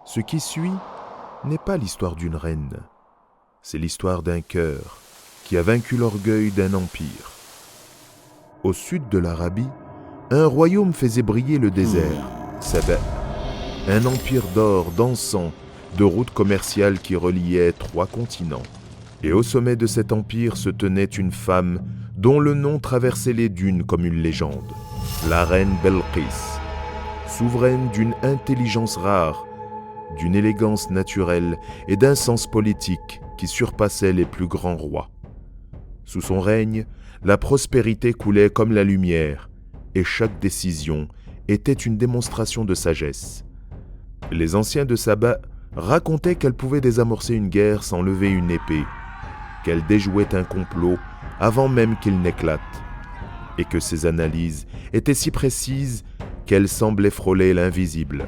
Ce qui suit n'est pas l'histoire d'une reine, c'est l'histoire d'un cœur qui a vaincu l'orgueil d'un empire. Au sud de l'Arabie, un royaume faisait briller le désert, Saba, un empire d'or, d'encens, de routes commerciales qui reliaient 3 continents. Et au sommet de cet empire se tenait une femme dont le nom traversait les dunes comme une légende, la reine Belqis, souveraine d'une intelligence rare, d'une élégance naturelle et d'un sens politique qui surpassait les plus grands rois. Sous son règne, la prospérité coulait comme la lumière, et chaque décision était une démonstration de sagesse. Les anciens de Saba racontaient qu'elle pouvait désamorcer une guerre sans lever une épée, qu'elle déjouait un complot avant même qu'il n'éclate, et que ses analyses étaient si précises qu'elle semblait frôler l'invisible.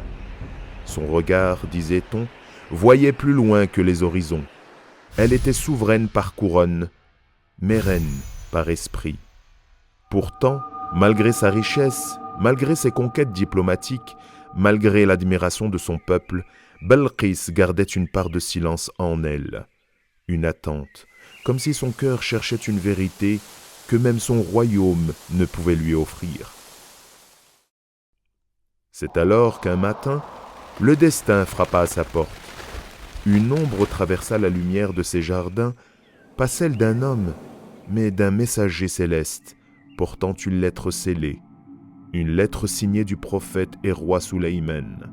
Son regard, disait-on, voyait plus loin que les horizons. Elle était souveraine par couronne, mais reine par esprit. Pourtant, malgré sa richesse, malgré ses conquêtes diplomatiques, malgré l'admiration de son peuple, Belqis gardait une part de silence en elle, une attente, comme si son cœur cherchait une vérité que même son royaume ne pouvait lui offrir. C'est alors qu'un matin, le destin frappa à sa porte. Une ombre traversa la lumière de ses jardins, pas celle d'un homme, mais d'un messager céleste, portant une lettre scellée, une lettre signée du prophète et roi Sulayman.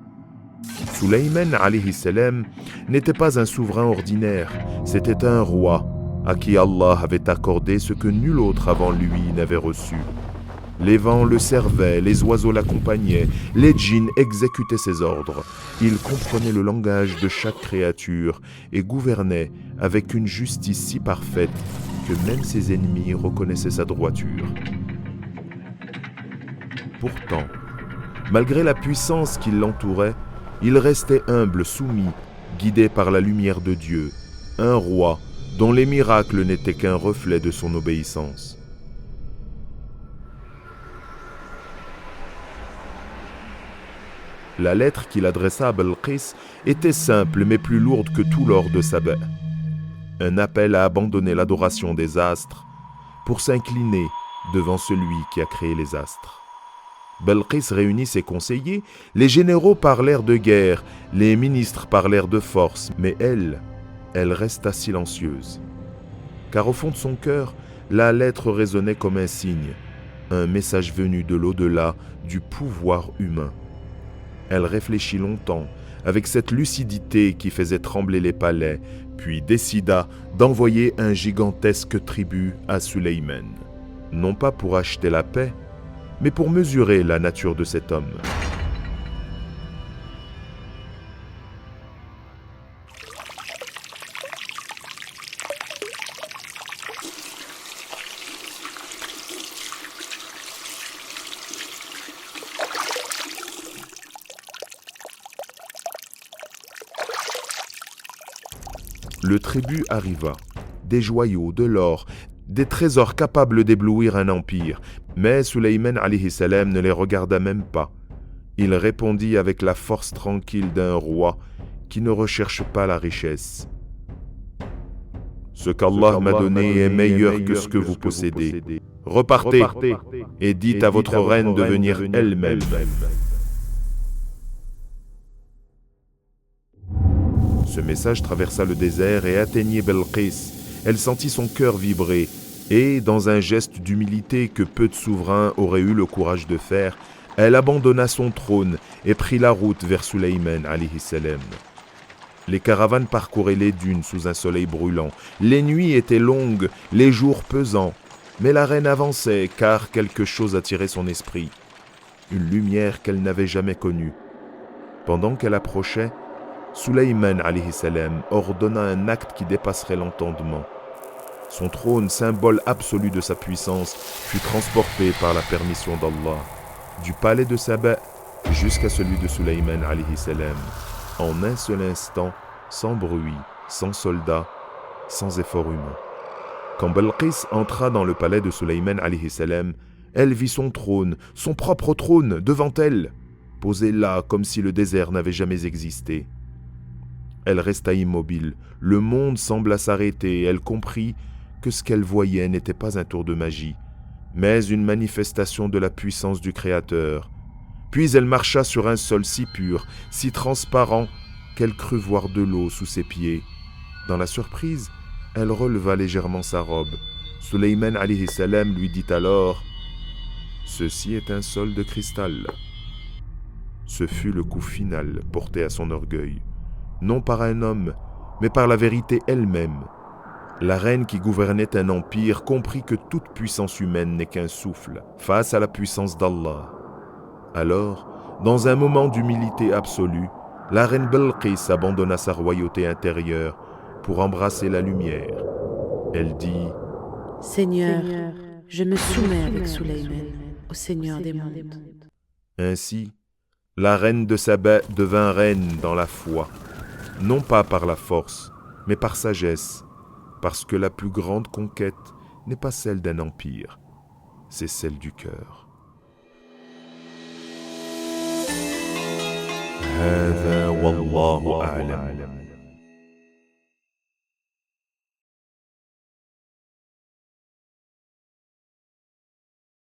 Sulayman alayhi salam n'était pas un souverain ordinaire, c'était un roi à qui Allah avait accordé ce que nul autre avant lui n'avait reçu. Les vents le servaient, les oiseaux l'accompagnaient, les djinns exécutaient ses ordres. Il comprenait le langage de chaque créature et gouvernait avec une justice si parfaite que même ses ennemis reconnaissaient sa droiture. Pourtant, malgré la puissance qui l'entourait, il restait humble, soumis, guidé par la lumière de Dieu, un roi dont les miracles n'étaient qu'un reflet de son obéissance. La lettre qu'il adressa à Belqis était simple mais plus lourde que tout l'or de Saba. Un appel à abandonner l'adoration des astres pour s'incliner devant celui qui a créé les astres. Belqis réunit ses conseillers, les généraux parlèrent de guerre, les ministres parlèrent de force, mais elle resta silencieuse. Car au fond de son cœur, la lettre résonnait comme un signe, un message venu de l'au-delà du pouvoir humain. Elle réfléchit longtemps, avec cette lucidité qui faisait trembler les palais, puis décida d'envoyer un gigantesque tribut à Sulayman. Non pas pour acheter la paix, mais pour mesurer la nature de cet homme. Le tribut arriva, des joyaux, de l'or, des trésors capables d'éblouir un empire, mais Sulayman alayhi salam ne les regarda même pas. Il répondit avec la force tranquille d'un roi qui ne recherche pas la richesse. Ce qu'Allah m'a donné est meilleur que ce que vous possédez. Repartez et dites à votre reine de venir elle-même. Ce message traversa le désert et atteignit Belqis. Elle sentit son cœur vibrer et, dans un geste d'humilité que peu de souverains auraient eu le courage de faire, elle abandonna son trône et prit la route vers Sulayman alayhi salam. Les caravanes parcouraient les dunes sous un soleil brûlant. Les nuits étaient longues, les jours pesants, mais la reine avançait car quelque chose attirait son esprit, une lumière qu'elle n'avait jamais connue. Pendant qu'elle approchait, Sulayman alayhi salam ordonna un acte qui dépasserait l'entendement. Son trône, symbole absolu de sa puissance, fut transporté par la permission d'Allah, du palais de Saba jusqu'à celui de Sulayman alayhi salam, en un seul instant, sans bruit, sans soldats, sans effort humain. Quand Belqis entra dans le palais de Sulayman alayhi salam, elle vit son trône, son propre trône, devant elle, posé là comme si le désert n'avait jamais existé. Elle resta immobile. Le monde sembla s'arrêter. Elle comprit que ce qu'elle voyait n'était pas un tour de magie, mais une manifestation de la puissance du Créateur. Puis elle marcha sur un sol si pur, si transparent, qu'elle crut voir de l'eau sous ses pieds. Dans la surprise, elle releva légèrement sa robe. Sulayman alayhi salam lui dit alors « Ceci est un sol de cristal. » Ce fut le coup final porté à son orgueil, non par un homme, mais par la vérité elle-même. La reine qui gouvernait un empire comprit que toute puissance humaine n'est qu'un souffle face à la puissance d'Allah. Alors, dans un moment d'humilité absolue, la reine Belqis abandonna sa royauté intérieure pour embrasser la lumière. Elle dit « Seigneur, je me soumets avec Sulayman, au Seigneur des mondes. » Ainsi, la reine de Saba devint reine dans la foi, non pas par la force, mais par sagesse, parce que la plus grande conquête n'est pas celle d'un empire, c'est celle du cœur. هذا والله أعلم.